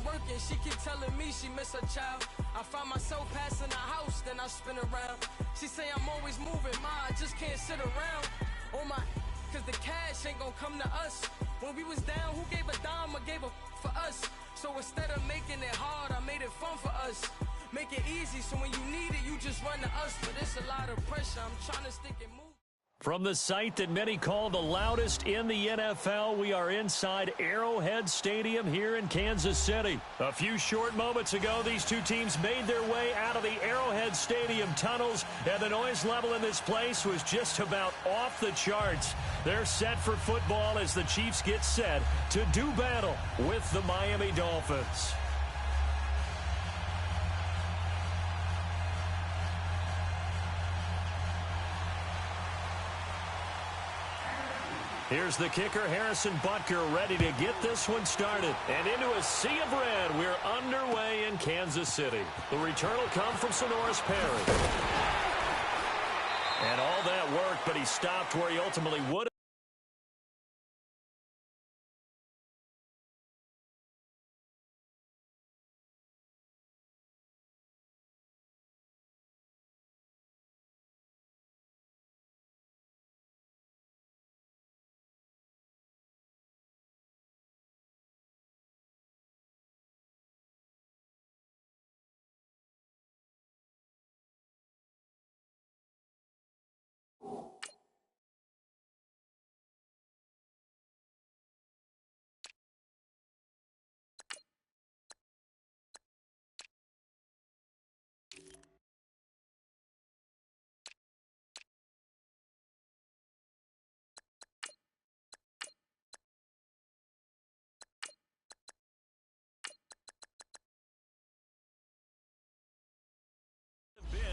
working, she keep telling me she miss her child. I find myself passing the house, then I spin around. She say I'm always moving, ma, I just can't sit around. Oh my, cause the cash ain't gonna come to us. When we was down, who gave a dime or gave a for us? So instead of making it hard, I made it fun for us. Make it easy, so when you need it, you just run to us. But it's a lot of pressure, I'm trying to stick and move. From the site that many call the loudest in the NFL, we are inside Arrowhead Stadium here in Kansas City. A few short moments ago, these two teams made their way out of the Arrowhead Stadium tunnels, and the noise level in this place was just about off the charts. They're set for football as the Chiefs get set to do battle with the Miami Dolphins. Here's the kicker, Harrison Butker, ready to get this one started. And into a sea of red, we're underway in Kansas City. The return will come from Sonoris Perry. And all that worked, but he stopped where he ultimately would have.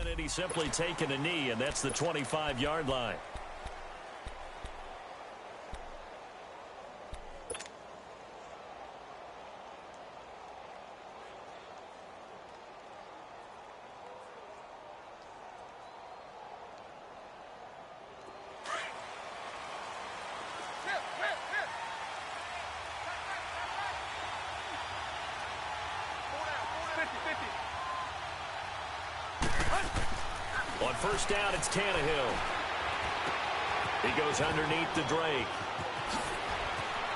And he's simply taken a knee, and that's the 25-yard line. On first down, it's Tannehill. He goes underneath to Drake.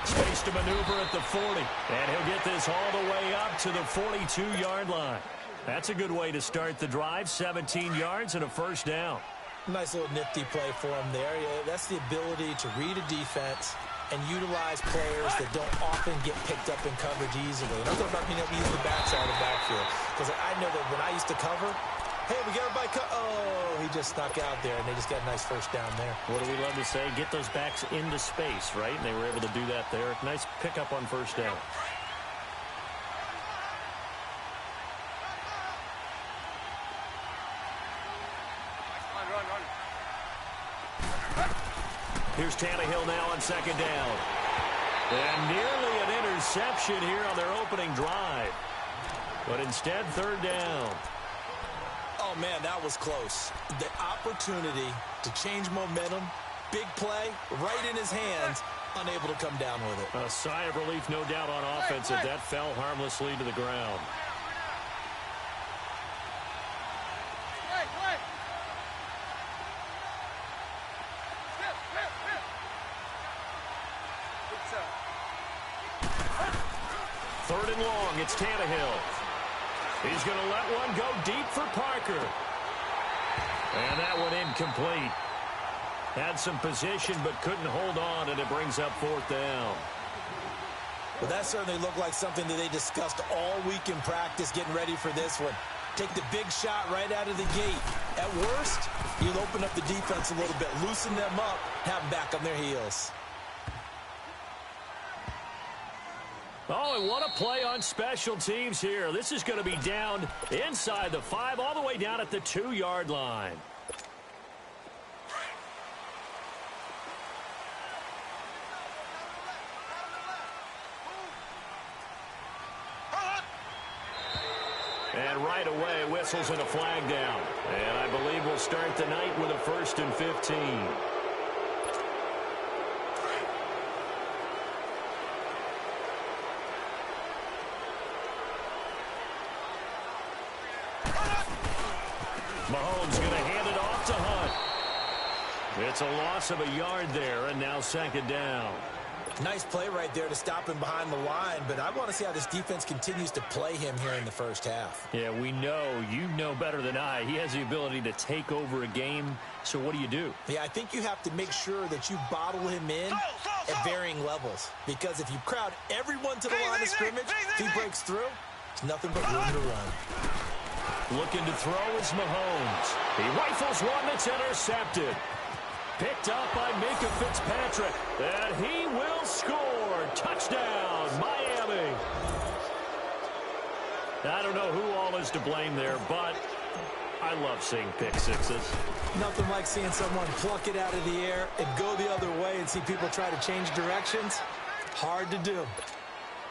Space to maneuver at the 40. And he'll get this all the way up to the 42-yard line. That's a good way to start the drive. 17 yards and a first down. Nice little nifty play for him there. Yeah, that's the ability to read a defense and utilize players that don't often get picked up in coverage easily. And I'm talking about being able to use the backside of the backfield. Because I know that when I used to cover, hey, we got everybody oh, he just snuck out there, and they just got a nice first down there. What do we love to say? Get those backs into space, right? And they were able to do that there. Nice pickup on first down. Here's Tannehill now on second down. And nearly an interception here on their opening drive. But instead, third down. Oh, man, that was close. The opportunity to change momentum, big play, right in his hands, unable to come down with it. A sigh of relief, no doubt, on offense as that fell harmlessly to the ground. Third and long, it's Tannehill. He's going to let one go deep for Parker. And that one incomplete. Had some position but couldn't hold on, and it brings up fourth down. Well, that certainly looked like something that they discussed all week in practice, getting ready for this one. Take the big shot right out of the gate. At worst, you'll open up the defense a little bit, loosen them up, have them back on their heels. Oh, and what a play on special teams here. This is going to be down inside the 5, all the way down at the 2-yard line. And right away, whistles and a flag down. And I believe we'll start the night with a 1st and 15. Mahomes going to hand it off to Hunt. It's a loss of a yard there, and now second down. Nice play right there to stop him behind the line, but I want to see how this defense continues to play him here in the first half. Yeah, we know. You know better than I. He has the ability to take over a game, so what do? Yeah, I think you have to make sure that you bottle him in at varying levels, because if you crowd everyone to the line of scrimmage, if he breaks through, it's nothing but room to run. Looking to throw is Mahomes. He rifles one that's intercepted. Picked up by Minka Fitzpatrick. And he will score. Touchdown, Miami. I don't know who all is to blame there, but I love seeing pick sixes. Nothing like seeing someone pluck it out of the air and go the other way and see people try to change directions. Hard to do.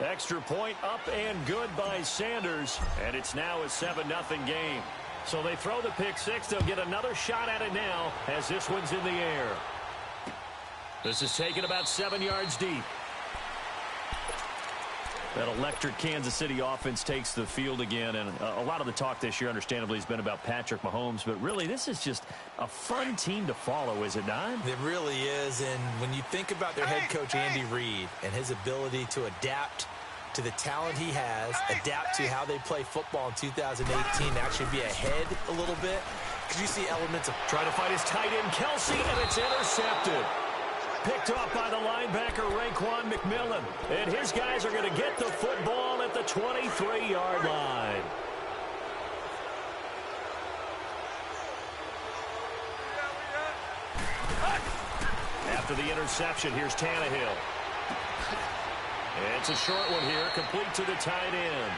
Extra point up and good by Sanders. And it's now a 7-0 game. So they throw the pick six. They'll get another shot at it now as this one's in the air. This is taken about 7 yards deep. That electric Kansas City offense takes the field again. And a lot of the talk this year, understandably, has been about Patrick Mahomes. But really, this is just a fun team to follow, is it not? It really is. And when you think about their head coach, Andy Reid, and his ability to adapt to the talent he has, adapt to how they play football in 2018, actually be ahead a little bit, because you see elements of trying to fight his tight end, Kelsey, and it's intercepted. Picked off by the linebacker, Raekwon McMillan. And his guys are going to get the football at the 23-yard line. After the interception, here's Tannehill. It's a short one here, complete to the tight end.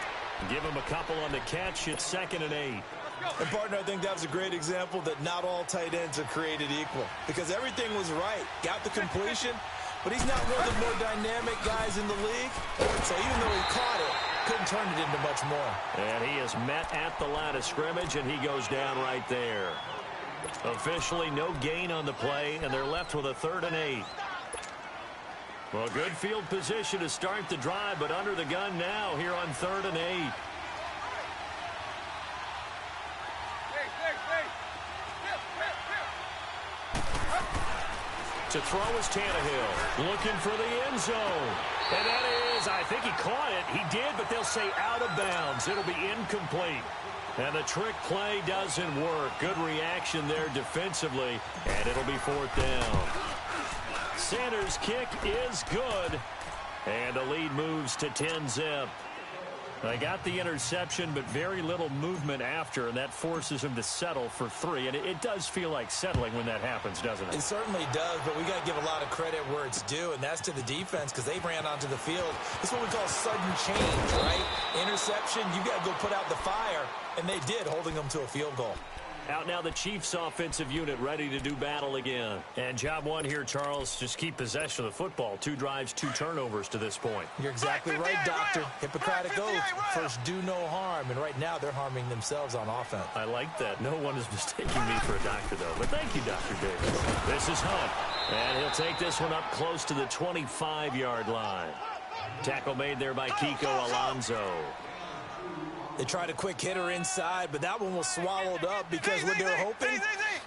Give him a couple on the catch. It's 2nd and 8. And, partner, I think that was a great example that not all tight ends are created equal, because everything was right. Got the completion, but he's not one of the more dynamic guys in the league. So even though he caught it, couldn't turn it into much more. And he is met at the line of scrimmage, and he goes down right there. Officially no gain on the play, and they're left with a 3rd and 8. Well, good field position to start the drive, but under the gun now here on 3rd and 8. To throw is Tannehill, looking for the end zone. And that is, I think he caught it. He did, but they'll say out of bounds. It'll be incomplete. And the trick play doesn't work. Good reaction there defensively, and it'll be 4th down. Sanders' kick is good, and the lead moves to 10-zip. They got the interception, but very little movement after, and that forces him to settle for 3. And it does feel like settling when that happens, doesn't it? It certainly does, but we got to give a lot of credit where it's due, and that's to the defense, because they ran onto the field. It's what we call sudden change, right? Interception, you got to go put out the fire, and they did, holding them to a field goal. Out now the Chiefs offensive unit ready to do battle again. And job one here, Charles, just keep possession of the football. 2 drives, 2 turnovers to this point. You're exactly right, Doctor. Hippocratic oath. First, do no harm. And right now, they're harming themselves on offense. I like that. No one is mistaking me for a doctor, though. But thank you, Dr. Davis. This is Hunt. And he'll take this one up close to the 25-yard line. Tackle made there by Kiko Alonso. They tried a quick hitter inside, but that one was swallowed up because what they're hoping,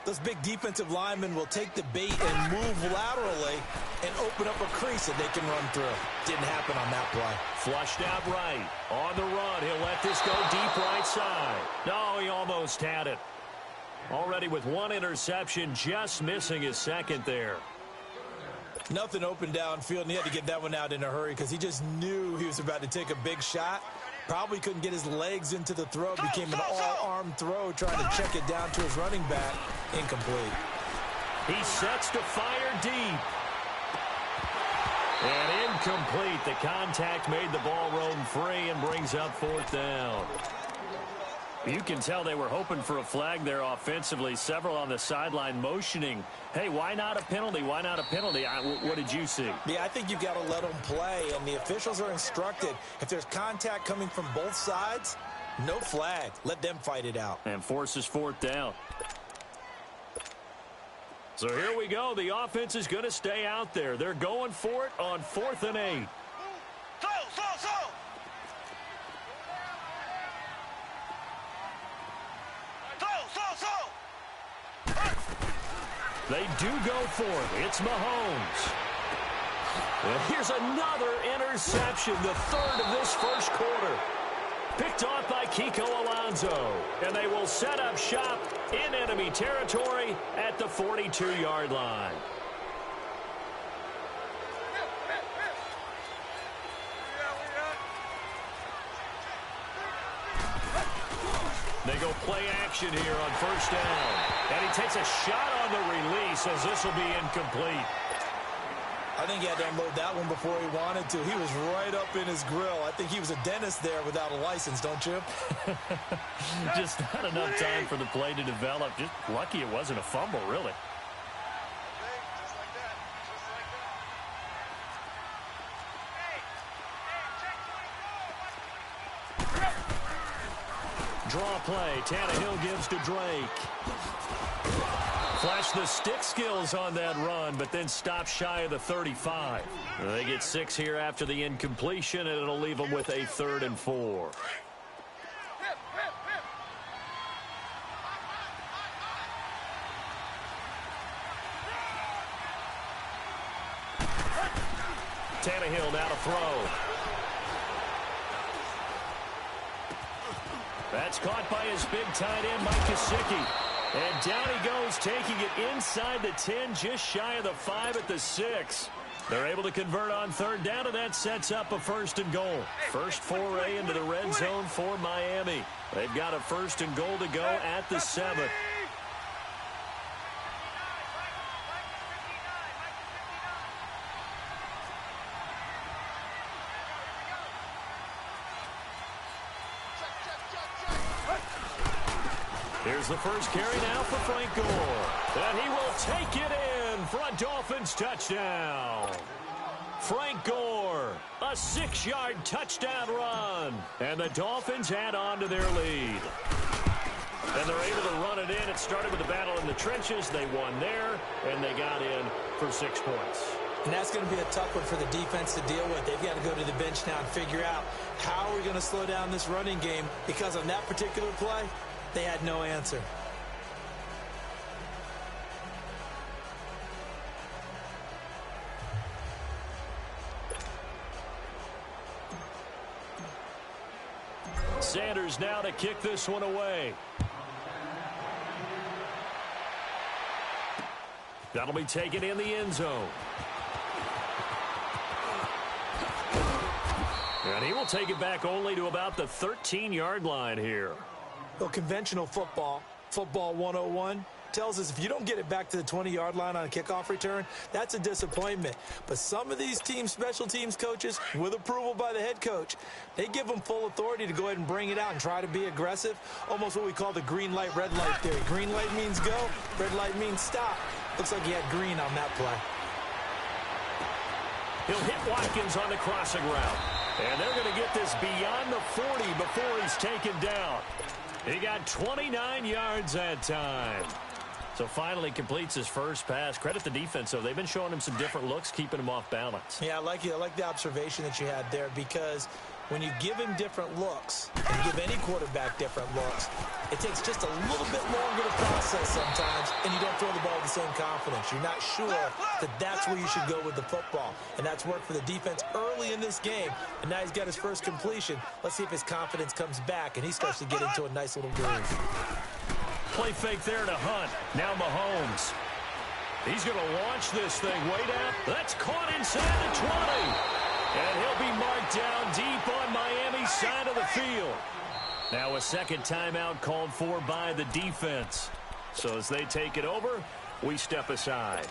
those big defensive linemen will take the bait and move laterally and open up a crease that they can run through. Didn't happen on that play. Flushed out right. On the run, he'll let this go deep right side. No, he almost had it. Already with 1 interception, just missing his 2nd there. Nothing open downfield, and he had to get that one out in a hurry because he just knew he was about to take a big shot. Probably couldn't get his legs into the throw. Became an all-arm throw trying to check it down to his running back. Incomplete. He sets to fire deep. And incomplete. The contact made the ball roam free and brings up 4th down. You can tell they were hoping for a flag there offensively. Several on the sideline motioning. Hey, why not a penalty? Why not a penalty? What did you see? Yeah, I think you've got to let them play, and the officials are instructed. If there's contact coming from both sides, no flag. Let them fight it out. And forces 4th down. So here we go. The offense is going to stay out there. They're going for it on 4th and 8. They do go for it. It's Mahomes. And here's another interception, the third of this first quarter. Picked off by Kiko Alonso. And they will set up shop in enemy territory at the 42-yard line. They go play action here on first down. And he takes a shot on the release as this will be incomplete. I think he had to unload that one before he wanted to. He was right up in his grill. I think he was a dentist there without a license, don't you? Just not enough time for the play to develop. Just lucky it wasn't a fumble, really. Draw play. Tannehill gives to Drake. Flash the stick skills on that run, but then stop shy of the 35. They get 6 here after the incompletion, and it'll leave them with a 3rd and 4. Tannehill now to throw. That's caught by his big tight end, Mike Gesicki. And down he goes, taking it inside the 10, just shy of the 5 at the 6. They're able to convert on 3rd down, and that sets up a 1st and goal. First foray into the red zone for Miami. They've got a 1st and goal to go at the 7. Here's the first carry now for Frank Gore. And he will take it in for a Dolphins touchdown. Frank Gore, a 6-yard touchdown run. And the Dolphins add on to their lead. And they're able to run it in. It started with a battle in the trenches. They won there, and they got in for 6 points. And that's going to be a tough one for the defense to deal with. They've got to go to the bench now and figure out how are we going to slow down this running game, because on that particular play, they had no answer. Sanders now to kick this one away. That'll be taken in the end zone. And he will take it back only to about the 13-yard line here. Well, conventional football 101, tells us if you don't get it back to the 20-yard line on a kickoff return, that's a disappointment. But some of these special teams coaches, with approval by the head coach, they give them full authority to go ahead and bring it out and try to be aggressive, almost what we call the green light, red light theory. Green light means go, red light means stop. Looks like he had green on that play. He'll hit Watkins on the crossing route. And they're going to get this beyond the 40 before he's taken down. He got 29 yards that time. So finally completes his first pass. Credit the defense, though. They've been showing him some different looks, keeping him off balance. Yeah, I like the observation that you had there, because when you give him different looks, and you give any quarterback different looks, it takes just a little bit longer to process sometimes, and you don't throw the ball with the same confidence. You're not sure that that's where you should go with the football. And that's worked for the defense early in this game. And now he's got his first completion. Let's see if his confidence comes back, and he starts to get into a nice little groove. Play fake there to Hunt. Now Mahomes. He's going to launch this thing way down. That's caught inside the 20. And he'll be marked down deep on Miami's side of the field. Now a second timeout called for by the defense. So as they take it over, we step aside.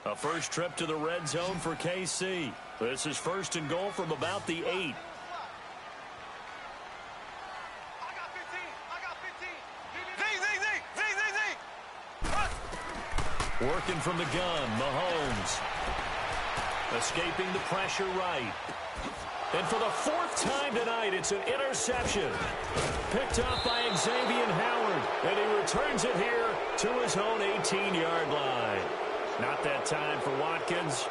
A first trip to the red zone for KC. This is 1st and goal from about the 8. Working from the gun, Mahomes. Escaping the pressure right. And for the 4th time tonight, it's an interception. Picked up by Xavier Howard. And he returns it here to his own 18-yard line. Not that time for Watkins.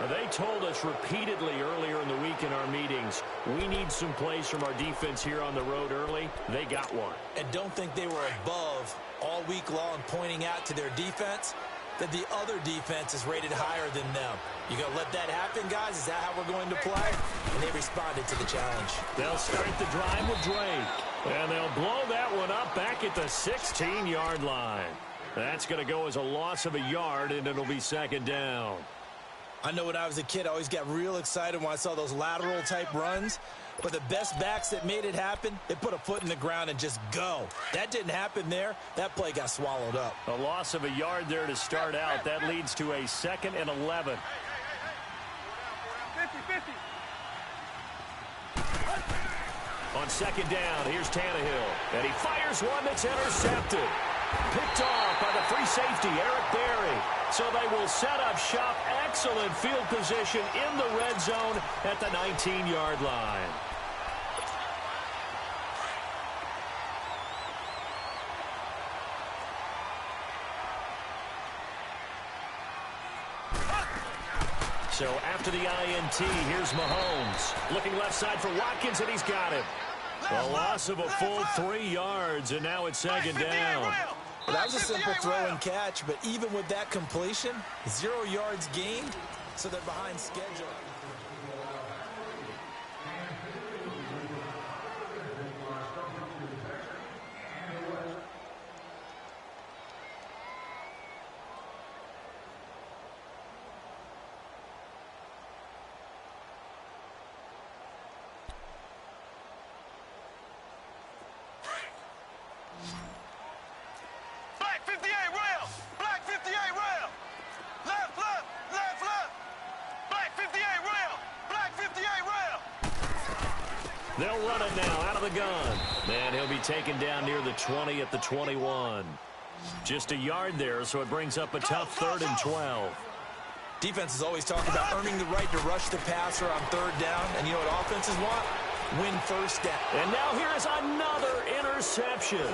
They told us repeatedly earlier in the week in our meetings, we need some plays from our defense here on the road early. They got one. And don't think they were above all week long pointing out to their defense that the other defense is rated higher than them. You going to let that happen, guys? Is that how we're going to play? And they responded to the challenge. They'll start the drive with Drake. And they'll blow that one up back at the 16-yard line. That's going to go as a loss of a yard, and it'll be second down. I know when I was a kid, I always got real excited when I saw those lateral-type runs. But the best backs that made it happen, they put a foot in the ground and just go. That didn't happen there. That play got swallowed up. A loss of a yard there to start out. That leads to a 2nd and 11. 50-50. On second down, here's Tannehill. And he fires one that's intercepted. Picked off by the free safety, Eric Berry. So they will set up shop. Excellent field position in the red zone at the 19-yard line. So after the INT, here's Mahomes. Looking left side for Watkins, and he's got it. A loss of a full 3 yards, and now it's second down. Well, that was a simple throw and catch, but even with that completion, 0 yards gained, so they're behind schedule. They'll run it now out of the gun. And he'll be taken down near the 20 at the 21. Just a yard there, so it brings up a tough 3rd and 12. Defenses always talk about earning the right to rush the passer on 3rd down. And you know what offenses want? Win 1st down. And now here is another interception.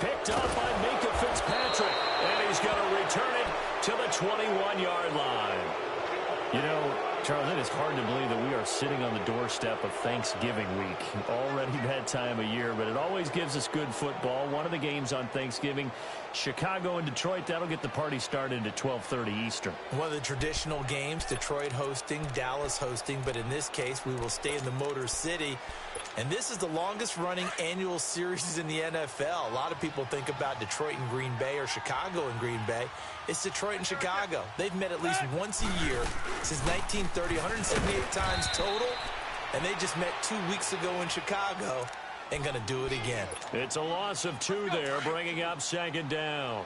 Picked up by Minka Fitzpatrick. And he's going to return it to the 21-yard line. You know, Charles, it is hard to believe that we are sitting on the doorstep of Thanksgiving week. Already that time of year, but it always gives us good football. One of the games on Thanksgiving, Chicago and Detroit, that'll get the party started at 12:30 Eastern. One of the traditional games, Detroit hosting, Dallas hosting, but in this case, we will stay in the Motor City. And this is the longest-running annual series in the NFL. A lot of people think about Detroit and Green Bay or Chicago and Green Bay. It's Detroit and Chicago. They've met at least once a year since 1930, 178 times total. And they just met 2 weeks ago in Chicago and going to do it again. It's a loss of 2 there, bringing up second down.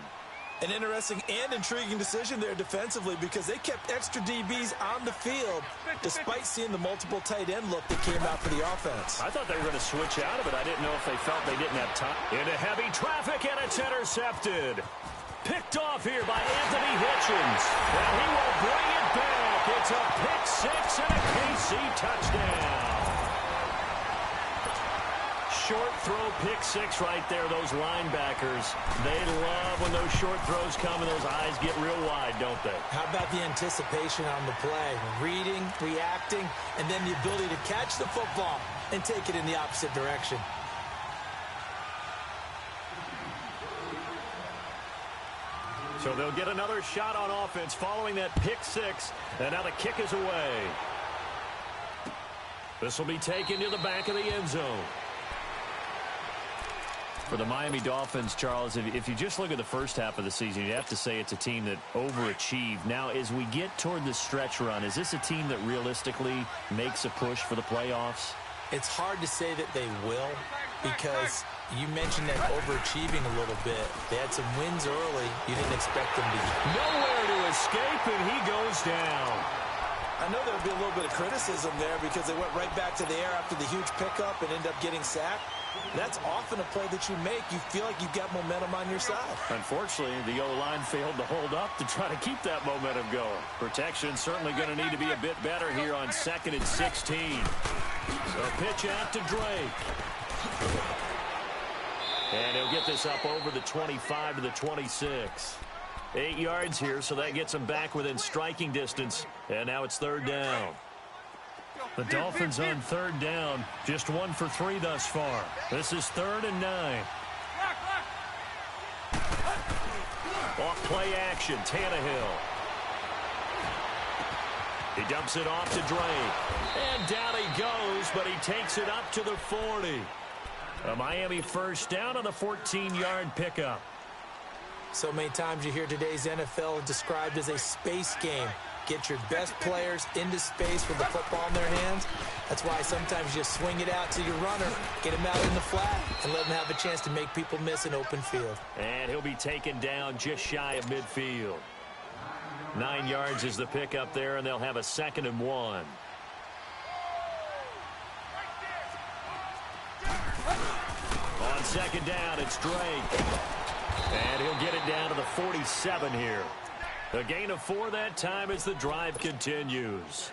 An interesting and intriguing decision there defensively because they kept extra DBs on the field despite seeing the multiple tight end look that came out for the offense. I thought they were going to switch out of it. I didn't know if they felt they didn't have time. Into heavy traffic, and it's intercepted. Picked off here by Anthony Hitchens. And he will bring it back. It's a pick 6 and a KC touchdown. Short throw, pick 6 right there. Those linebackers, they love when those short throws come and those eyes get real wide, don't they? How about the anticipation on the play? Reading, reacting, and then the ability to catch the football and take it in the opposite direction. So they'll get another shot on offense following that pick 6, and now the kick is away. This will be taken to the back of the end zone. For the Miami Dolphins, Charles, if you just look at the first half of the season, you'd have to say it's a team that overachieved. Now, as we get toward the stretch run, is this a team that realistically makes a push for the playoffs? It's hard to say that they will because you mentioned that overachieving a little bit. They had some wins early. You didn't expect them to. Nowhere to escape, and he goes down. I know there would be a little bit of criticism there because they went right back to the air after the huge pickup and ended up getting sacked. That's often a play that you make. You feel like you've got momentum on your side. Unfortunately, the O-line failed to hold up to try to keep that momentum going. Protection certainly going to need to be a bit better here on 2nd and 16. So pitch out to Drake. And he'll get this up over the 25 to the 26. 8 yards here, so that gets them back within striking distance. And now it's 3rd down. The Dolphins on 3rd down, just 1 for 3 thus far. This is 3rd and 9. Off play action, Tannehill. He dumps it off to Drake. And down he goes, but he takes it up to the 40. A Miami first down on the 14-yard pickup. So many times you hear today's NFL described as a space game. Get your best players into space with the football in their hands. That's why sometimes you just swing it out to your runner, get him out in the flat, and let him have a chance to make people miss an open field. And he'll be taken down just shy of midfield. 9 yards is the pickup there, and they'll have a 2nd and 1. On 2nd down, it's Drake. And he'll get it down to the 47 here. A gain of 4 that time as the drive continues.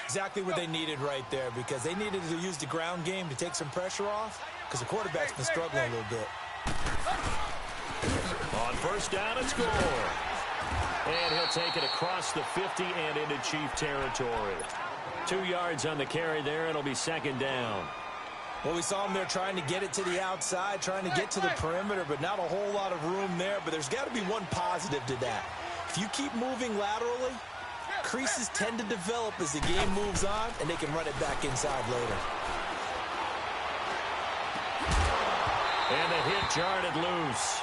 Exactly what they needed right there, because they needed to use the ground game to take some pressure off, because the quarterback's been struggling a little bit. On 1st down, it's Gore. And he'll take it across the 50 and into Chief territory. 2 yards on the carry there, and it'll be 2nd down. Well, we saw him there trying to get it to the outside, trying to get to the perimeter, but not a whole lot of room there. But there's got to be one positive to that. If you keep moving laterally, creases tend to develop as the game moves on, and they can run it back inside later. And the hit jarred it loose.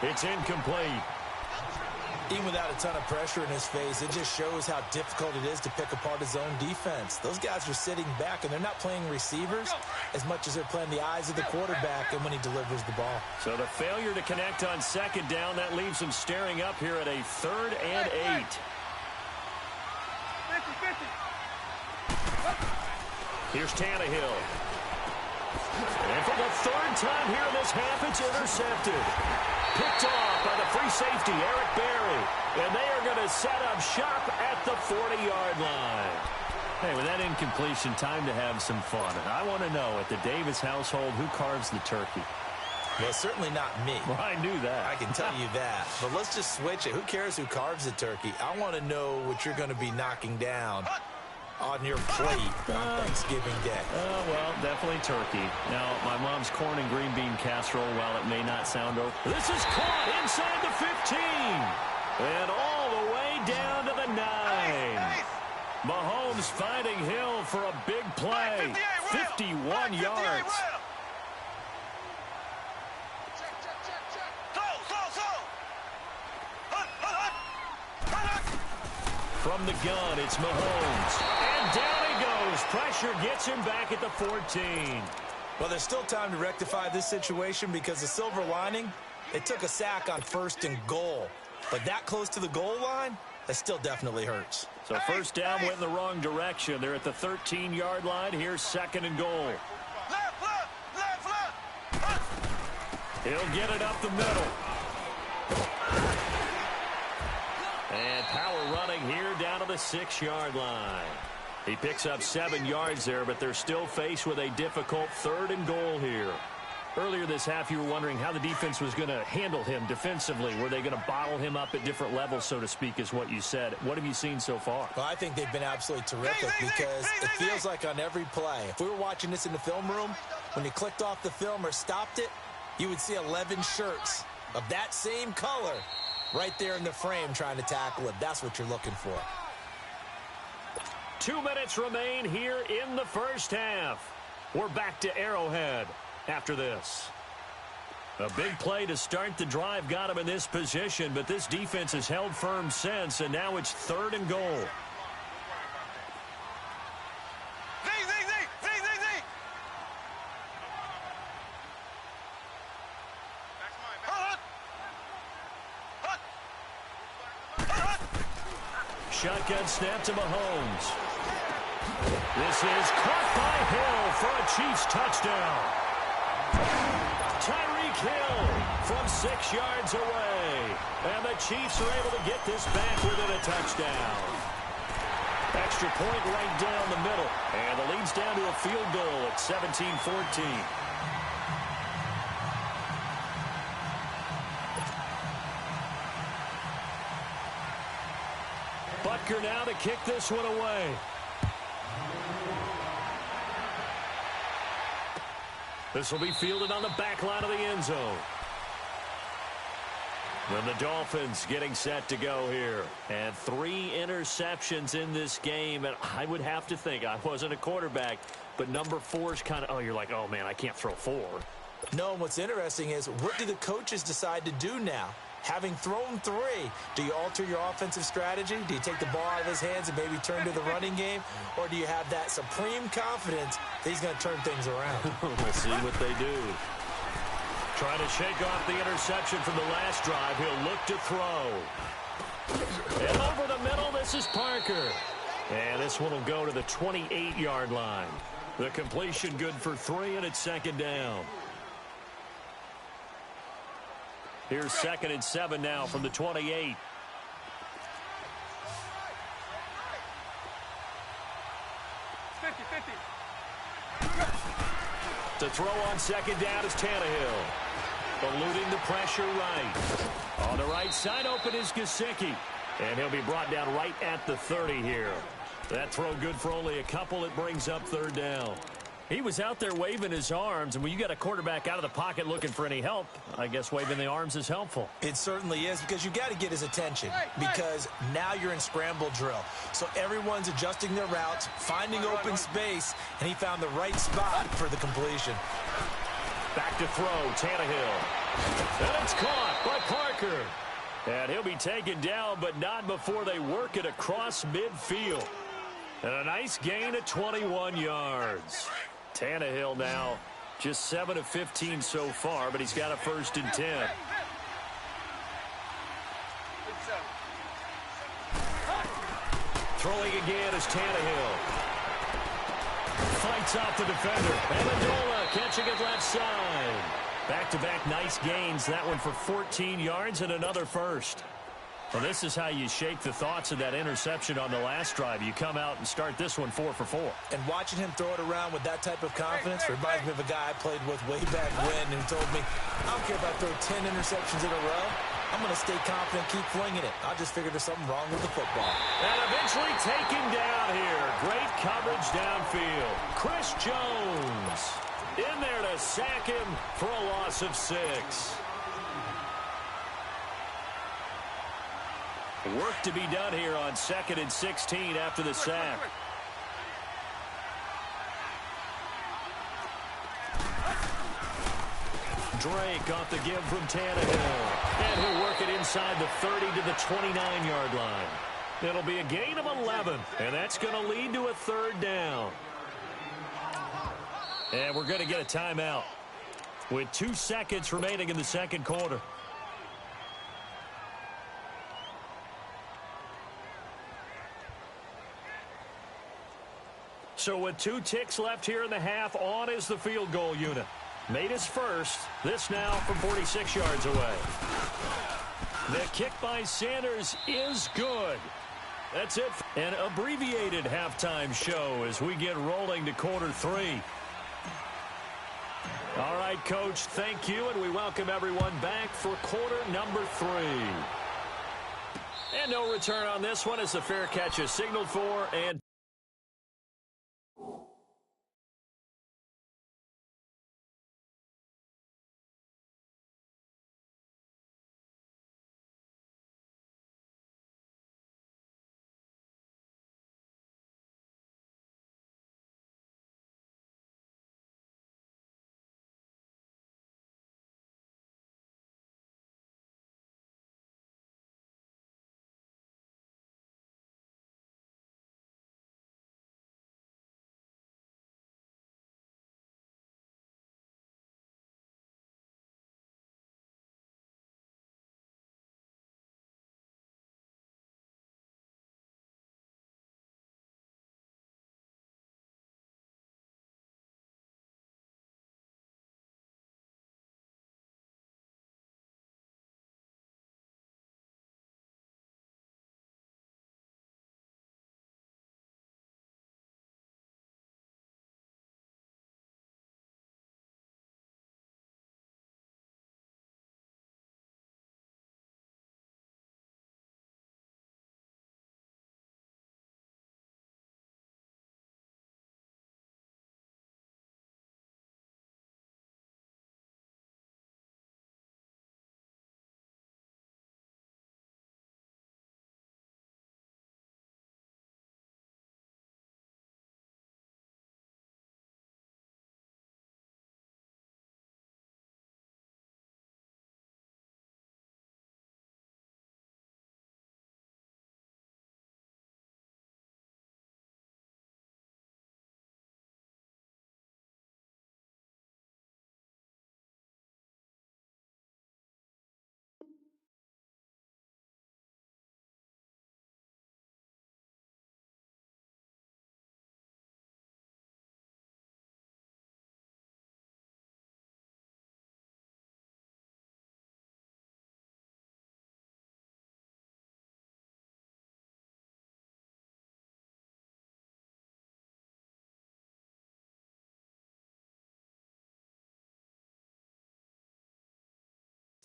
It's incomplete. Even without a ton of pressure in his face, it just shows how difficult it is to pick apart his own defense. Those guys are sitting back, and they're not playing receivers as much as they're playing the eyes of the quarterback and when he delivers the ball. So the failure to connect on 2nd down, that leaves him staring up here at a 3rd and 8. Here's Tannehill. And for the 3rd time here in this half, it's intercepted. Picked off by the free safety, Eric Berry. And they are going to set up shop at the 40-yard line. Hey, with that incompletion, time to have some fun. And I want to know, at the Davis household, who carves the turkey? Well, certainly not me. Well, I knew that. I can tell you that. But let's just switch it. Who cares who carves the turkey? I want to know what you're going to be knocking down on your plate on Thanksgiving Day. Well, definitely turkey. Now, my mom's corn and green bean casserole, while it may not sound over, this is caught inside the 15 and all the way down to the 9. Mahomes finding Hill for a big play. 51 yards. From the gun, it's Mahomes. And down he goes. Pressure gets him back at the 14. Well, there's still time to rectify this situation because the silver lining, they took a sack on 1st and goal. But that close to the goal line, that still definitely hurts. So 1st down went in the wrong direction. They're at the 13-yard line. Here's 2nd and goal. He'll get it up the middle. And power running here down to the 6-yard line. He picks up 7 yards there, but they're still faced with a difficult 3rd and goal here. Earlier this half, you were wondering how the defense was going to handle him defensively. Were they going to bottle him up at different levels, so to speak, is what you said. What have you seen so far? Well, I think they've been absolutely terrific because it feels like on every play, if we were watching this in the film room, when you clicked off the film or stopped it, you would see 11 shirts of that same color right there in the frame trying to tackle it. That's what you're looking for. 2 minutes remain here in the 1st half. We're back to Arrowhead after this. A big play to start the drive got him in this position, but this defense has held firm since, and now it's 3rd and goal. Shotgun snap to Mahomes. This is caught by Hill for a Chiefs touchdown. Tyreek Hill from 6 yards away. And the Chiefs are able to get this back within a touchdown. Extra point right down the middle. And the lead's down to a field goal at 17-14. Parker now to kick this one away. This will be fielded on the back line of the end zone. Then the Dolphins getting set to go here. And 3 interceptions in this game. And I would have to think, I wasn't a quarterback, but number 4 is kind of, oh, you're like, oh, man, I can't throw 4. No, and what's interesting is, what do the coaches decide to do now? Having thrown 3, do you alter your offensive strategy? Do you take the ball out of his hands and maybe turn to the running game? Or do you have that supreme confidence that he's going to turn things around? We'll see what they do. Trying to shake off the interception from the last drive. He'll look to throw. And over the middle, this is Parker. And this one will go to the 28-yard line. The completion good for 3, and it's second down. Here's 2nd and 7 now from the 28. To throw on second down is Tannehill. Eluding the pressure right. On the right side open is Gesicki. And he'll be brought down right at the 30 here. That throw good for only a couple. It brings up 3rd down. He was out there waving his arms, and when you got a quarterback out of the pocket looking for any help, I guess waving the arms is helpful. It certainly is, because you got to get his attention, because now you're in scramble drill. So everyone's adjusting their routes, finding open space, and he found the right spot for the completion. Back to throw, Tannehill. And it's caught by Parker. And he'll be taken down, but not before they work it across midfield. And a nice gain of 21 yards. Tannehill now just 7 of 15 so far, but he's got a 1st and 10. Throwing again is Tannehill. Fights off the defender. Amendola catching it left side. Back-to-back nice gains. That one for 14 yards and another 1st. Well, this is how you shake the thoughts of that interception on the last drive. You come out and start this one 4 for 4. And watching him throw it around with that type of confidence reminds me of a guy I played with way back when who told me, I don't care if I throw 10 interceptions in a row. I'm going to stay confident, keep flinging it. I just figured there's something wrong with the football. And eventually taken down here. Great coverage downfield. Chris Jones in there to sack him for a loss of 6. Work to be done here on 2nd and 16 after the sack. Drake off the give from Tannehill. And he'll work it inside the 30 to the 29-yard line. It'll be a gain of 11, and that's going to lead to a 3rd down. And we're going to get a timeout with 2 seconds remaining in the 2nd quarter. So with 2 ticks left here in the half, on is the field goal unit. Made his first. This now from 46 yards away. The kick by Sanders is good. That's it. An abbreviated halftime show as we get rolling to quarter 3. All right, Coach, thank you, and we welcome everyone back for quarter number 3. And no return on this one as the fair catch is signaled for, and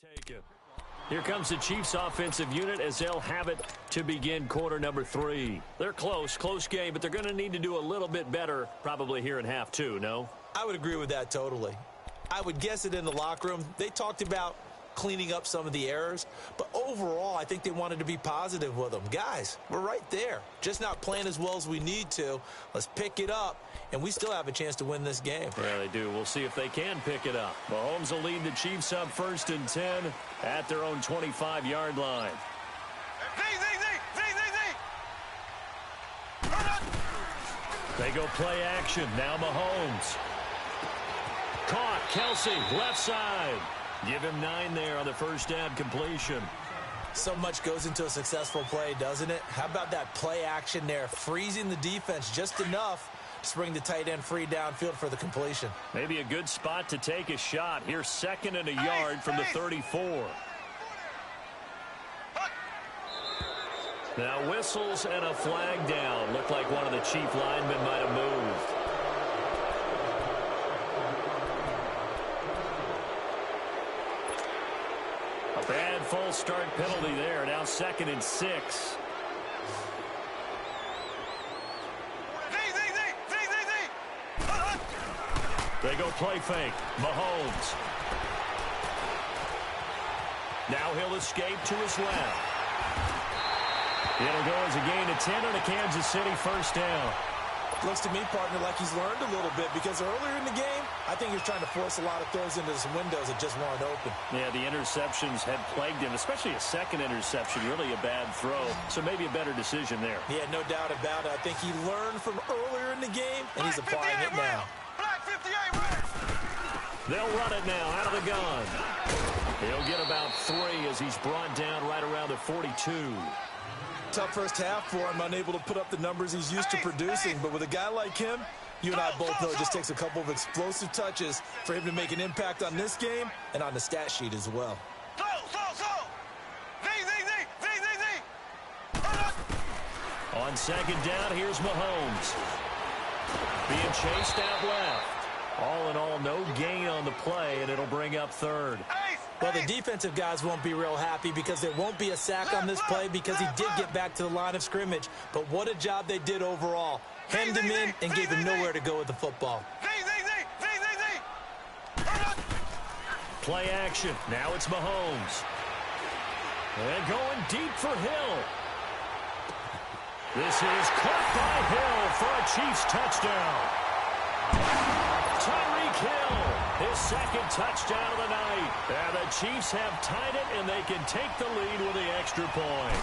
Take it. Here comes the Chiefs offensive unit as they'll have it to begin quarter number 3. They're close game, but they're going to need to do a little bit better probably here in half 2, no? I would agree with that totally. I would guess it in the locker room. They talked about cleaning up some of the errors, but overall I think they wanted to be positive with them. Guys, we're right there. Just not playing as well as we need to. Let's pick it up, and we still have a chance to win this game. Yeah, they do. We'll see if they can pick it up. Mahomes will lead the Chiefs up 1st and 10 at their own 25-yard line. They go play action. Now Mahomes. Caught. Kelsey, left side. Give him 9 there on the first down completion. So much goes into a successful play, doesn't it? How about that play action there, freezing the defense just enough to bring the tight end free downfield for the completion. Maybe a good spot to take a shot. Here's 2nd and a yard from the 34. Now whistles and a flag down. Looked like one of the Chief linemen might have moved. A bad false start penalty there. Now 2nd and 6. They go play fake. Mahomes. Now he'll escape to his left. It'll go as a gain of 10 on a Kansas City first down. Looks to me, partner, like he's learned a little bit because earlier in the game, I think he was trying to force a lot of throws into some windows that just weren't open. Yeah, the interceptions had plagued him, especially a second interception, really a bad throw. So maybe a better decision there. Yeah, no doubt about it. I think he learned from earlier in the game, and he's applying it now. They'll run it now out of the gun. He'll get about 3 as he's brought down right around the 42. Tough first half for him, unable to put up the numbers he's used to producing. But with a guy like him, you and I both know it just takes a couple of explosive touches for him to make an impact on this game and on the stat sheet as well. On 2nd down, here's Mahomes. Being chased out left. All in all, no gain on the play, and it'll bring up 3rd. Well, the defensive guys won't be real happy because there won't be a sack on this play because he did get back to the line of scrimmage. But what a job they did overall. Hemmed him in and gave him nowhere to go with the football. Play action. Now it's Mahomes. And going deep for Hill. This is caught by Hill for a Chiefs touchdown. Tyreek Hill, his 2nd touchdown of the night. And the Chiefs have tied it, and they can take the lead with the extra point.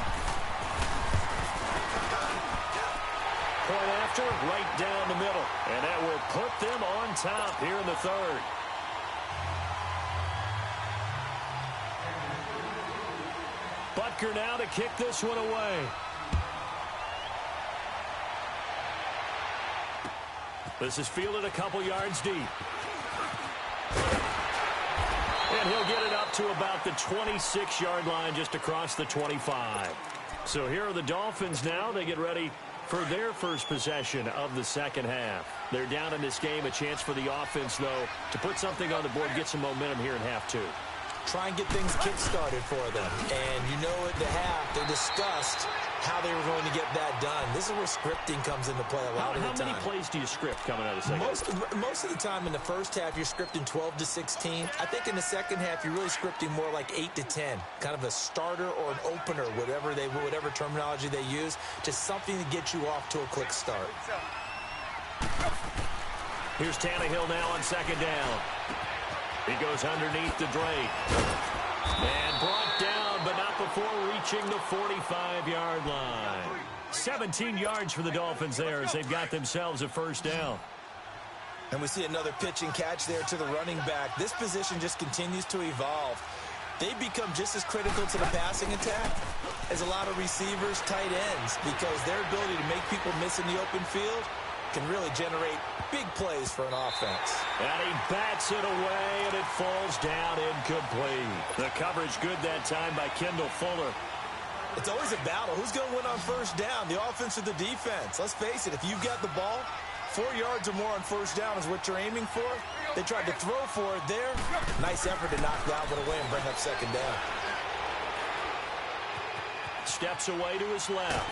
Point after, right down the middle. And that will put them on top here in the 3rd. Butker now to kick this one away. This is fielded a couple yards deep. And he'll get it up to about the 26-yard line just across the 25. So here are the Dolphins now. They get ready for their first possession of the second half. They're down in this game. A chance for the offense, though, to put something on the board, get some momentum here in half 2. Try and get things kick-started for them. And you know at the half, they discussed how they were going to get that done. This is where scripting comes into play a lot of the time. How many plays do you script coming out of the second half? Most of the time in the first half, you're scripting 12 to 16. I think in the second half, you're really scripting more like 8 to 10. Kind of a starter or an opener, whatever terminology they use. Just something to get you off to a quick start. Here's Tannehill now on 2nd down. He goes underneath the Drake. And brought down, but not before reaching the 45-yard line. 17 yards for the Dolphins there as they've got themselves a first down. And we see another pitch and catch there to the running back. This position just continues to evolve. They become just as critical to the passing attack as a lot of receivers, tight ends, because their ability to make people miss in the open field can really generate big plays for an offense. And he bats it away, and it falls down incomplete. The coverage good that time by Kendall Fuller. It's always a battle. Who's going to win on first down, the offense or the defense? Let's face it, if you've got the ball, 4 yards or more on first down is what you're aiming for. They tried to throw for it there. Nice effort to knock that one away and bring up second down. Steps away to his left.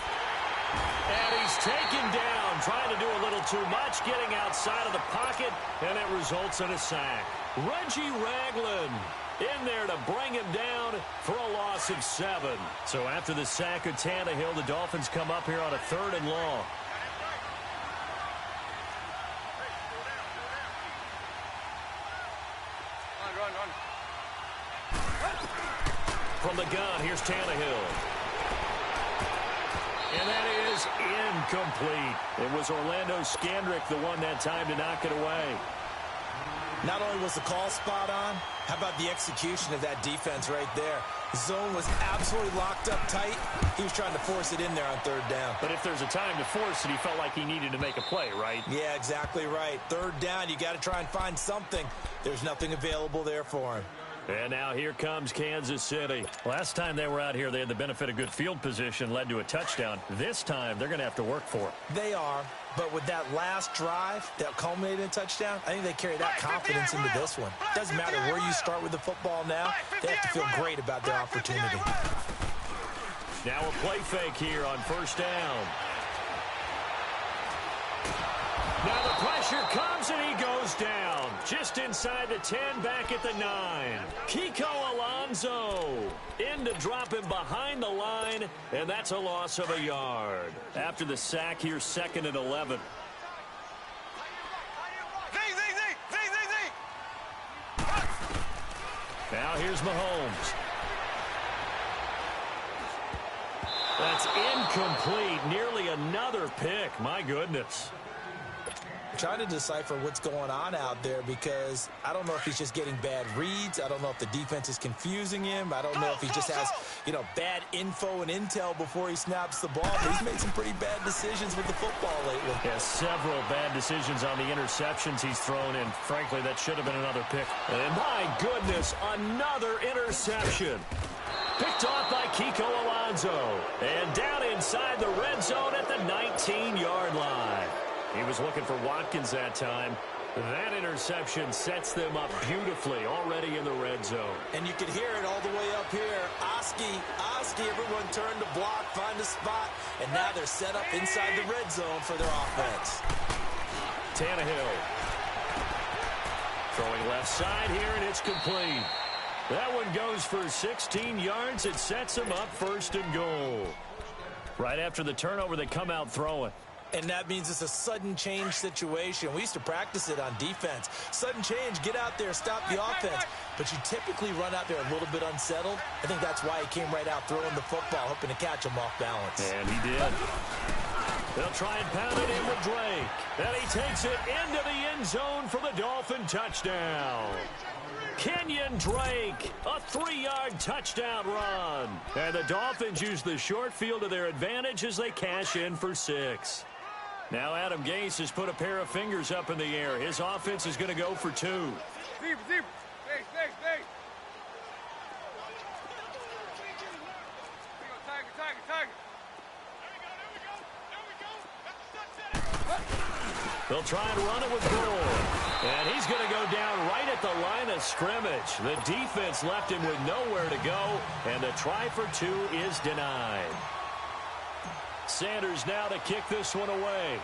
And he's taken down, trying to do a little too much, getting outside of the pocket, and it results in a sack. Reggie Ragland in there to bring him down for a loss of 7. So after the sack of Tannehill, the Dolphins come up here on a 3rd and long. From the gun, here's Tannehill. And that is incomplete. It was Orlando Scandrick the one that time to knock it away. Not only was the call spot on, how about the execution of that defense right there? The zone was absolutely locked up tight. He was trying to force it in there on 3rd down. But if there's a time to force it, he felt like he needed to make a play, right? Yeah, exactly right. 3rd down, you got to try and find something. There's nothing available there for him. And now here comes Kansas City. Last time they were out here, they had the benefit of good field position, led to a touchdown. This time, they're going to have to work for it. They are, but with that last drive that culminated in a touchdown, I think they carry that confidence into this one. Doesn't matter where you start with the football now, they have to feel great about their opportunity. Now a play fake here on 1st down. Now the pressure comes and he goes down. Just inside the 10, back at the 9. Kiko Alonso in to drop him behind the line, and that's a loss of a yard. After the sack, here's 2nd and 11. Now here's Mahomes. That's incomplete. Nearly another pick. My goodness. Trying to decipher what's going on out there because I don't know if he's just getting bad reads. I don't know if the defense is confusing him. I don't know if he just has, bad info and intel before he snaps the ball. But he's made some pretty bad decisions with the football lately. Yeah, several bad decisions on the interceptions he's thrown in. Frankly, that should have been another pick. And my goodness, another interception. Picked off by Kiko Alonso. And down inside the red zone at the 19-yard line. He was looking for Watkins that time. That interception sets them up beautifully already in the red zone. And you could hear it all the way up here. Oski, everyone turned to block, find a spot, and now they're set up inside the red zone for their offense. Tannehill. Throwing left side here, and it's complete. That one goes for 16 yards. It sets them up 1st and goal. Right after the turnover, they come out throwing. And that means it's a sudden change situation. We used to practice it on defense. Sudden change, get out there, stop the offense. But you typically run out there a little bit unsettled. I think that's why he came right out throwing the football, hoping to catch him off balance. And he did. They'll try and pound it in with Drake. And he takes it into the end zone for the Dolphin touchdown. Kenyon Drake, a 3-yard touchdown run. And the Dolphins use the short field to their advantage as they cash in for 6. Now Adam Gase has put a pair of fingers up in the air. His offense is going to go for 2. Deep. Tiger. They'll try and run it with Gore. And he's going to go down right at the line of scrimmage. The defense left him with nowhere to go, and the try for 2 is denied. Sanders now to kick this one away.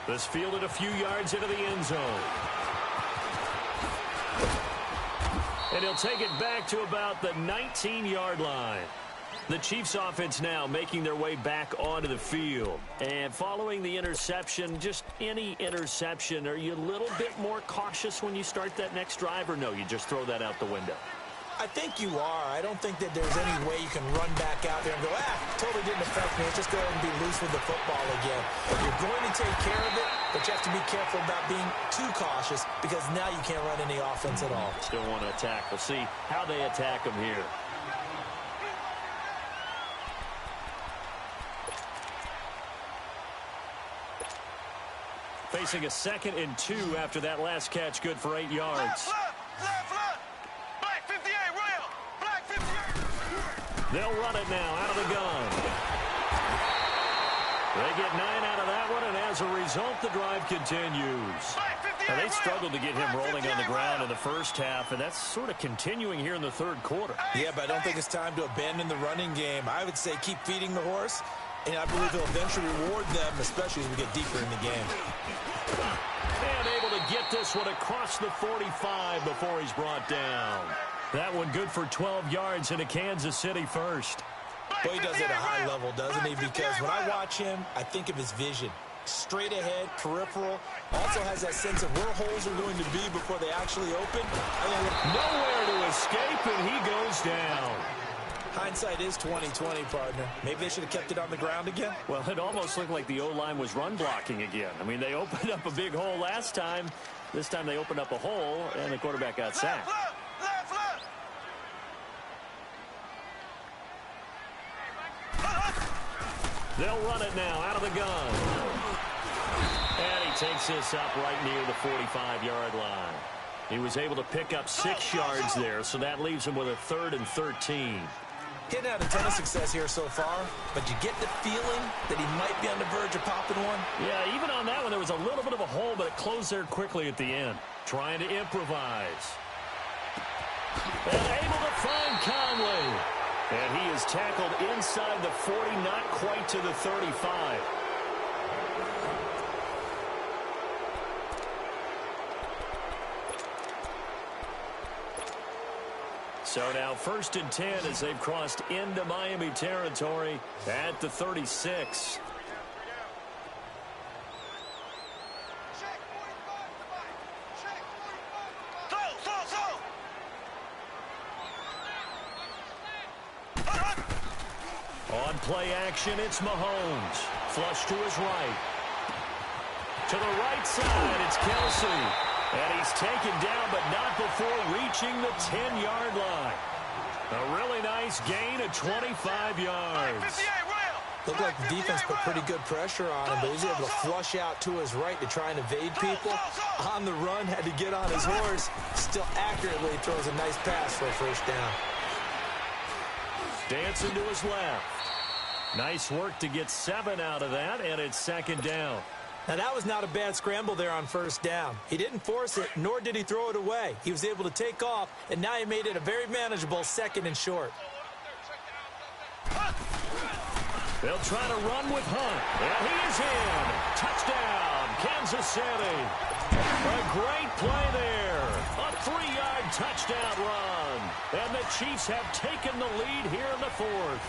This fielded a few yards into the end zone. And he'll take it back to about the 19-yard line. The Chiefs offense now making their way back onto the field. And following the interception, just any interception, are you a little bit more cautious when you start that next drive, or no, you just throw that out the window? I think you are. I don't think that there's any way you can run back out there and go, totally didn't affect me. Let's just go ahead and be loose with the football again. You're going to take care of it, but you have to be careful about being too cautious because now you can't run any offense at all. Still want to attack. We'll see how they attack them here. Facing a 2nd and 2 after that last catch, good for 8 yards. Black 58, Royal. Black 58. They'll run it now out of the gun. They get 9 out of that one, and as as a result, the drive continues. Now, they struggled to get him rolling on the ground in the first half, and that's sort of continuing here in the third quarter. Yeah, but I don't think it's time to abandon the running game. I would say keep feeding the horse, and I believe he'll eventually reward them, especially as we get deeper in the game. And able to get this one across the 45 before he's brought down. That one good for 12 yards into Kansas City first. Well, he does it at a high level, doesn't he? Because when I watch him, I think of his vision. Straight ahead, peripheral. Also has that sense of where holes are going to be before they actually open. Nowhere to escape, and he goes down. Hindsight is 20/20, partner. Maybe they should have kept it on the ground again. Well, it almost looked like the O-line was run blocking again. I mean, they opened up a big hole last time. This time they opened up a hole, and the quarterback got sacked. They'll run it now out of the gun. And he takes this up right near the 45-yard line. He was able to pick up 6 yards there, so that leaves him with a 3rd and 13. Hitting out a ton of success here so far, but you get the feeling that he might be on the verge of popping one. Yeah, even on that one, there was a little bit of a hole, but it closed there quickly at the end. Trying to improvise. And able to find Conley. And he is tackled inside the 40, not quite to the 35. So now 1st and 10 as they've crossed into Miami territory at the 36. On play action, it's Mahomes. Flush to his right. To the right side, it's Kelsey. And he's taken down, but not before reaching the 10-yard line. A really nice gain of 25 yards. Looked like the defense put pretty good pressure on him, but he was able to flush out to his right to try and evade people. On the run, had to get on his horse. Still accurately throws a nice pass for a first down. Dancing to his left. Nice work to get 7 out of that, and it's 2nd down. Now, that was not a bad scramble there on 1st down. He didn't force it, nor did he throw it away. He was able to take off, and now he made it a very manageable 2nd and short. They'll try to run with Hunt. And he is in. Touchdown, Kansas City. A great play there. A 3-yard touchdown run. And the Chiefs have taken the lead here in the 4th.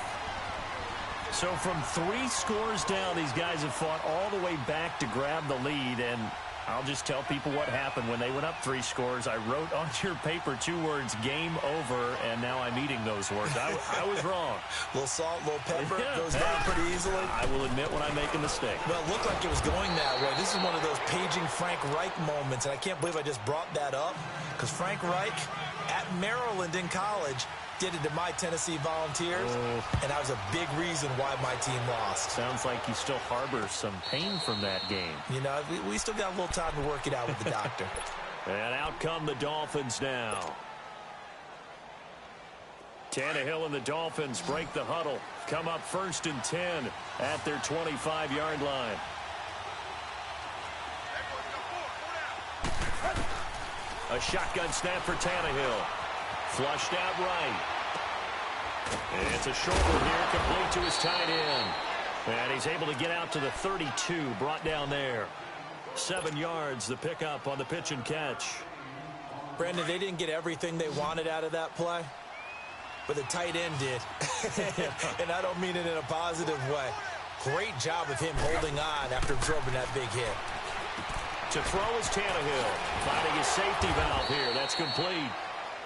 So from 3 scores down, these guys have fought all the way back to grab the lead. And I'll just tell people what happened when they went up 3 scores. I wrote on your paper 2 words, game over, and now I'm eating those words. I was wrong. A little salt, a little pepper, goes down pretty easily. I will admit when I make a mistake. Well, it looked like it was going that way. This is one of those paging Frank Reich moments, and I can't believe I just brought that up, because Frank Reich at Maryland in college did it to my Tennessee Volunteers, and that was a big reason why my team lost. Sounds like you still harbor some pain from that game. You know, we still got a little time to work it out with the doctor. And out come the Dolphins now. Tannehill and the Dolphins break the huddle. Come up 1st and 10 at their 25-yard line. A shotgun snap for Tannehill. Flushed out right. And it's a short one here, complete to his tight end. And he's able to get out to the 32, brought down there. 7 yards, the pickup on the pitch and catch. Brandon, they didn't get everything they wanted out of that play, but the tight end did. And I don't mean it in a positive way. Great job of him holding on after absorbing that big hit. To throw is Tannehill, finding his safety valve here. That's complete.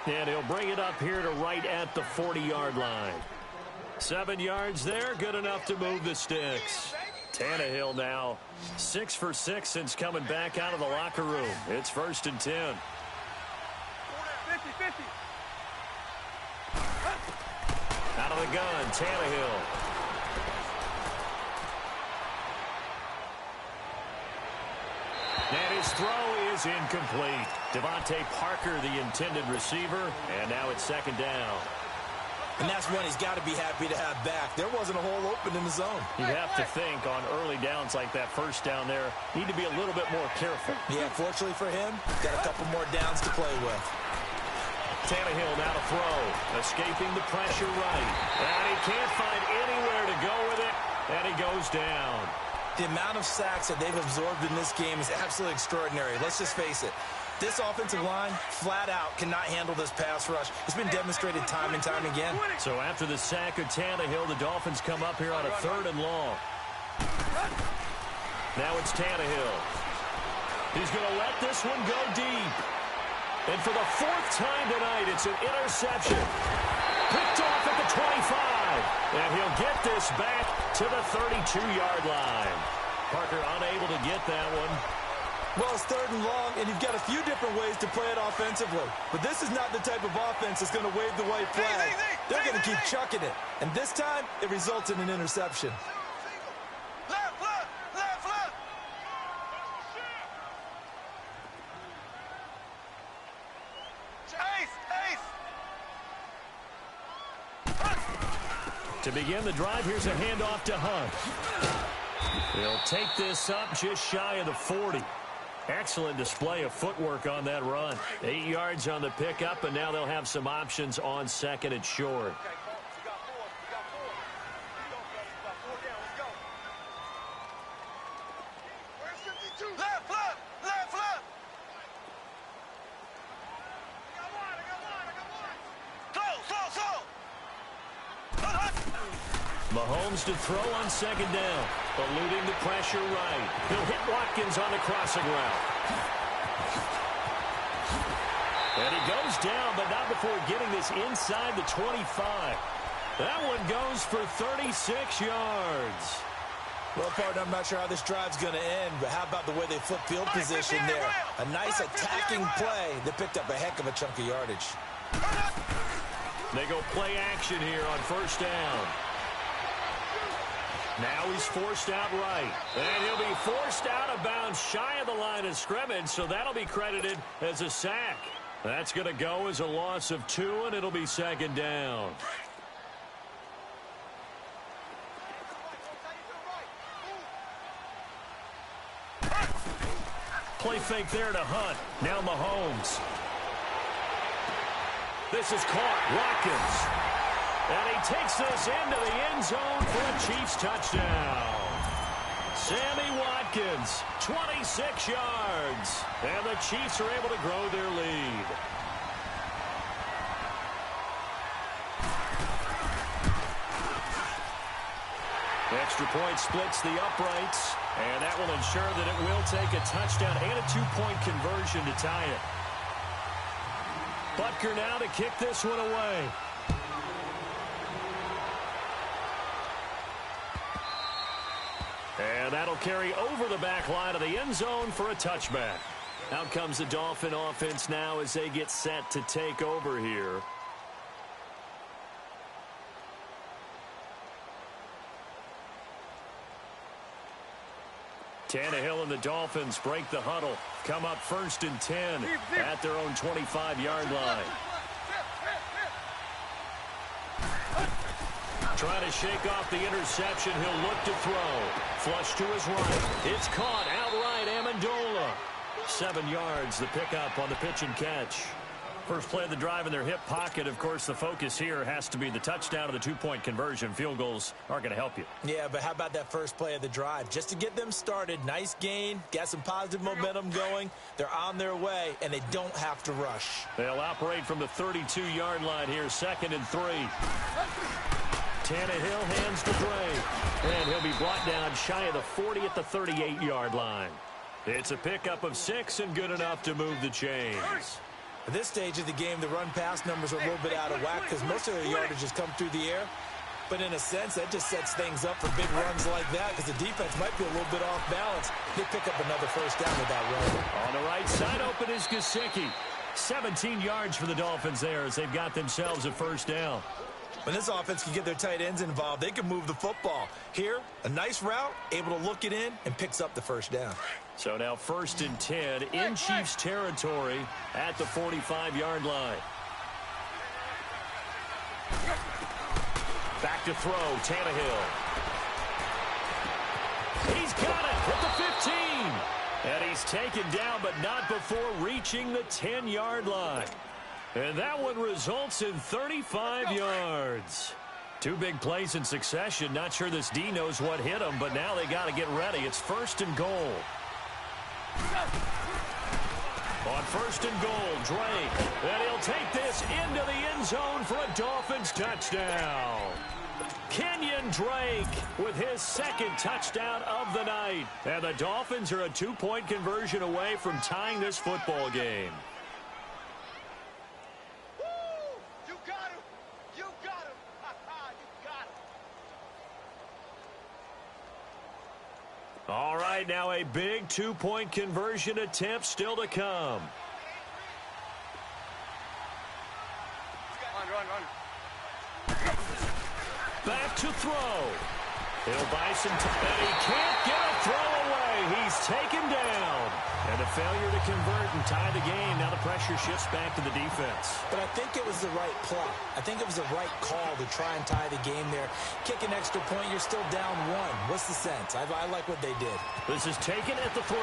And he'll bring it up here to right at the 40-yard line. 7 yards there, good enough to move the sticks. Tannehill now 6 for 6 since coming back out of the locker room. It's 1st and 10. 50-50. Out of the gun, Tannehill. And his throw is incomplete. Devontae Parker, the intended receiver, and now it's 2nd down. And that's one he's got to be happy to have back. There wasn't a hole open in the zone. You have to think on early downs like that first down there, need to be a little bit more careful. Yeah, fortunately for him, got a couple more downs to play with. Tannehill now to throw, escaping the pressure right. And he can't find anywhere to go with it, and he goes down. The amount of sacks that they've absorbed in this game is absolutely extraordinary. Let's just face it. This offensive line, flat out, cannot handle this pass rush. It's been demonstrated time and time again. So after the sack of Tannehill, the Dolphins come up here on a 3rd and long. Now it's Tannehill. He's going to let this one go deep. And for the 4th time tonight, it's an interception. Picked off at the 25. And he'll get this back to the 32-yard line. Parker unable to get that one. Well, it's 3rd and long, and you've got a few different ways to play it offensively. But this is not the type of offense that's going to wave the white flag. They're going to keep chucking it. And this time, it results in an interception. Left, left, left, left. Ace, ace. To begin the drive, here's a handoff to Hunt. He'll take this up just shy of the 40. Excellent display of footwork on that run. 8 yards on the pickup, and now they'll have some options on 2nd and short. Left, left, left, left. Slow. Mahomes to throw on 2nd down, eluding the pressure right. He'll hit Watkins on the crossing route. And he goes down, but not before getting this inside the 25. That one goes for 36 yards. Well, partner, I'm not sure how this drive's going to end, but how about the way they flip field position there? A nice attacking play that picked up a heck of a chunk of yardage. They go play action here on 1st down. Now he's forced out right. And he'll be forced out of bounds shy of the line of scrimmage, so that'll be credited as a sack. That's going to go as a loss of 2, and it'll be 2nd down. Play fake there to Hunt. Now Mahomes. This is caught. Watkins. And he takes this into the end zone for a Chiefs touchdown. Sammy Watkins, 26 yards. And the Chiefs are able to grow their lead. Extra point splits the uprights. And that will ensure that it will take a touchdown and a 2-point conversion to tie it. Butker now to kick this one away. And that'll carry over the back line of the end zone for a touchback. Out comes the Dolphin offense now as they get set to take over here. Tannehill and the Dolphins break the huddle. Come up 1st and 10 at their own 25-yard line. Trying to shake off the interception. He'll look to throw. Flush to his right. It's caught outright. Amendola. 7 yards, the pickup on the pitch and catch. First play of the drive in their hip pocket. Of course, the focus here has to be the touchdown of the 2-point conversion. Field goals aren't going to help you. Yeah, but how about that first play of the drive? Just to get them started, nice gain, got some positive momentum going. They're on their way, and they don't have to rush. They'll operate from the 32-yard line here, 2nd and 3. Tannehill hands to Gray, and he'll be brought down shy of the 40 at the 38-yard line. It's a pickup of 6 and good enough to move the chains. At this stage of the game, the run-pass numbers are a little bit out of whack because most of their yardage has come through the air. But in a sense, that just sets things up for big runs like that because the defense might be a little bit off balance. They pick up another first down with that run. On the right side, open is Gesicki. 17 yards for the Dolphins there as they've got themselves a first down. When this offense can get their tight ends involved, they can move the football. Here, a nice route, able to look it in, and picks up the first down. So now 1st and 10 in Chiefs territory at the 45-yard line. to throw, Tannehill. He's got it at the 15. And he's taken down, but not before reaching the 10-yard line. And that one results in 35 yards. Two big plays in succession. Not sure this D knows what hit him, but now they got to get ready. It's 1st and goal. On 1st and goal, Drake. And he'll take this into the end zone for a Dolphins touchdown. Kenyon Drake with his 2nd touchdown of the night. And the Dolphins are a 2-point conversion away from tying this football game. Woo! You got him! You got him! You got him! All right, now a big 2-point conversion attempt still to come. Run. Back to throw. He'll buy some time. And he can't get a throw away. He's taken down. And a failure to convert and tie the game. Now the pressure shifts back to the defense. But I think it was the right play. I think it was the right call to try and tie the game there. Kick an extra point, you're still down 1. What's the sense? I like what they did. This is taken at the 3.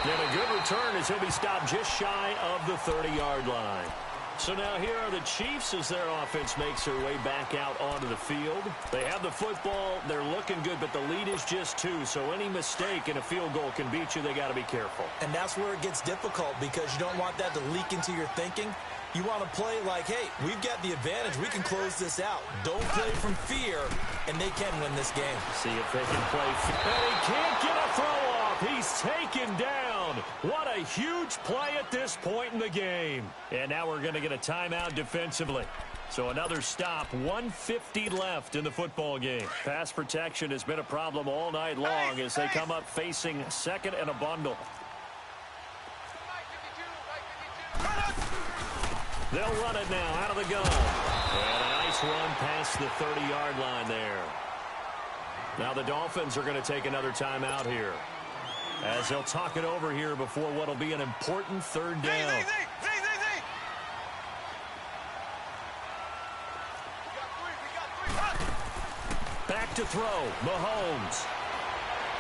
And a good return as he'll be stopped just shy of the 30-yard line. So now here are the Chiefs as their offense makes their way back out onto the field. They have the football. They're looking good, but the lead is just 2. So any mistake in a field goal can beat you. They got to be careful. And that's where it gets difficult because you don't want that to leak into your thinking. You want to play like, hey, we've got the advantage. We can close this out. Don't play from fear, and they can win this game. See if they can play. And he can't get a throw off. He's taken down. What a huge play at this point in the game. And now we're going to get a timeout defensively. So another stop, 1:50 left in the football game. Pass protection has been a problem all night long as they come up facing 2nd and a bundle. They'll run it now out of the gun. And a nice run past the 30-yard line there. Now the Dolphins are going to take another timeout here, as they'll talk it over here before what will be an important 3rd down. Back to throw. Mahomes.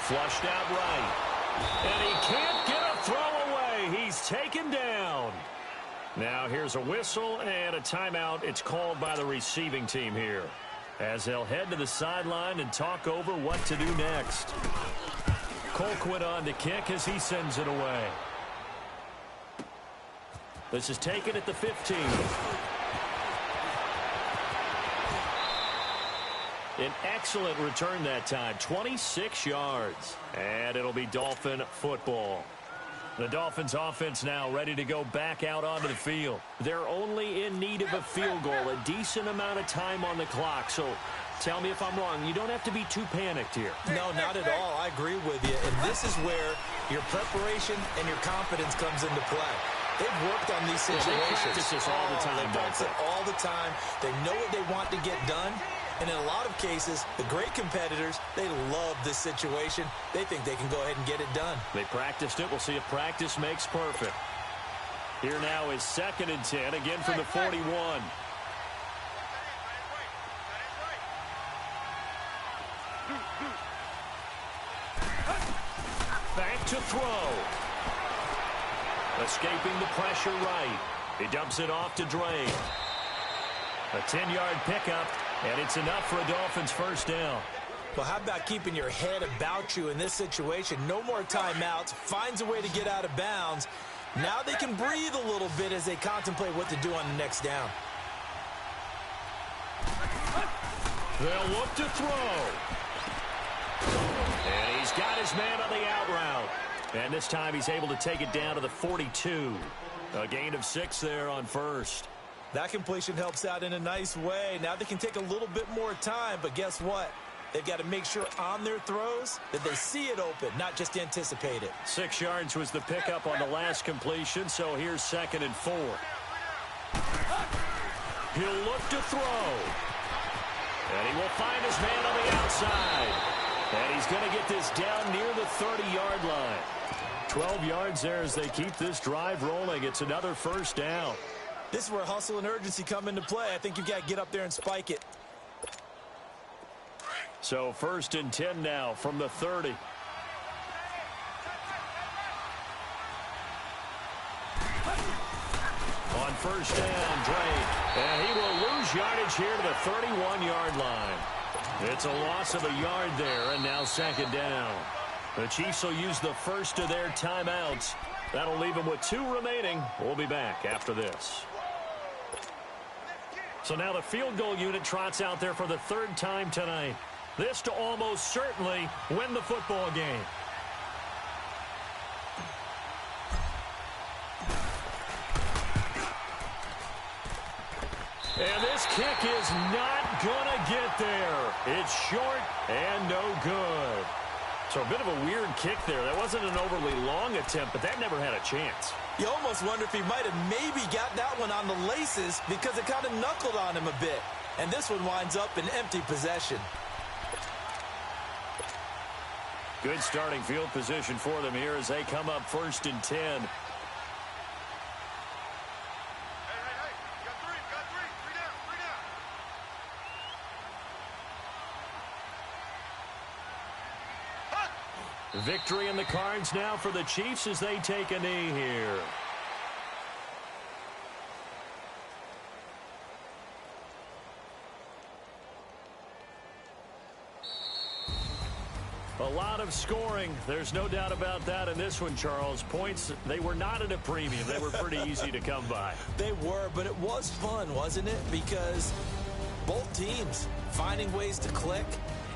Flushed out right. And he can't get a throw away. He's taken down. Now here's a whistle and a timeout. It's called by the receiving team here, as they'll head to the sideline and talk over what to do next. Colquitt on to kick as he sends it away. This is taken at the 15. An excellent return that time, 26 yards. And it'll be Dolphin football. The Dolphins offense now ready to go back out onto the field. They're only in need of a field goal, a decent amount of time on the clock. So tell me if I'm wrong. You don't have to be too panicked here. No, not at all. I agree with you. And this is where your preparation and your confidence comes into play. They've worked on these situations. They practice this all the time. They practice it all the time. They know what they want to get done. And in a lot of cases, the great competitors, they love this situation. They think they can go ahead and get it done. They practiced it. We'll see if practice makes perfect. Here now is 2nd and 10, again from the 41. Back to throw. Escaping the pressure right. He dumps it off to Drake. A 10-yard pickup, and it's enough for a Dolphins 1st down. Well, how about keeping your head about you in this situation? No more timeouts. Finds a way to get out of bounds. Now they can breathe a little bit as they contemplate what to do on the next down. They'll look to throw. And he's got his man on the out route. And this time he's able to take it down to the 42. A gain of 6 there on 1st. That completion helps out in a nice way. Now they can take a little bit more time, but guess what? They've got to make sure on their throws that they see it open, not just anticipate it. 6 yards was the pickup on the last completion, so here's 2nd and 4. He'll look to throw. And he will find his man on the outside. And he's going to get this down near the 30-yard line. 12 yards there as they keep this drive rolling. It's another 1st down. This is where hustle and urgency come into play. I think you've got to get up there and spike it. So 1st and 10 now from the 30. On 1st down, Drake. And he will lose yardage here to the 31-yard line. It's a loss of a yard there, and now 2nd down. The Chiefs will use the first of their timeouts. That'll leave them with 2 remaining. We'll be back after this. So now the field goal unit trots out there for the 3rd time tonight. This to almost certainly win the football game. And this kick is not going to get there. It's short and no good. So a bit of a weird kick there. That wasn't an overly long attempt, but that never had a chance. You almost wonder if he might have maybe got that one on the laces because it kind of knuckled on him a bit. And this one winds up in empty possession. Good starting field position for them here as they come up 1st and 10. Victory in the cards now for the Chiefs as they take a knee here. A lot of scoring. There's no doubt about that in this one, Charles. Points, they were not at a premium. They were pretty easy to come by. They were, but it was fun, wasn't it? Because both teams finding ways to click.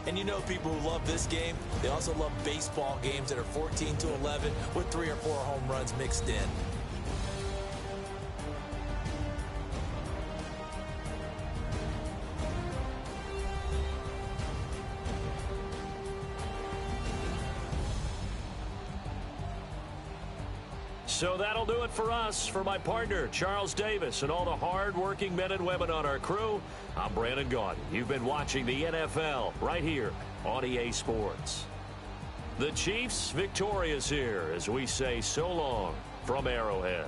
And you know people who love this game, they also love baseball games that are 14-11 with 3 or 4 home runs mixed in. So that'll do it for us. For my partner, Charles Davis, and all the hard-working men and women on our crew, I'm Brandon Gaudin. You've been watching the NFL right here on EA Sports. The Chiefs victorious here as we say so long from Arrowhead.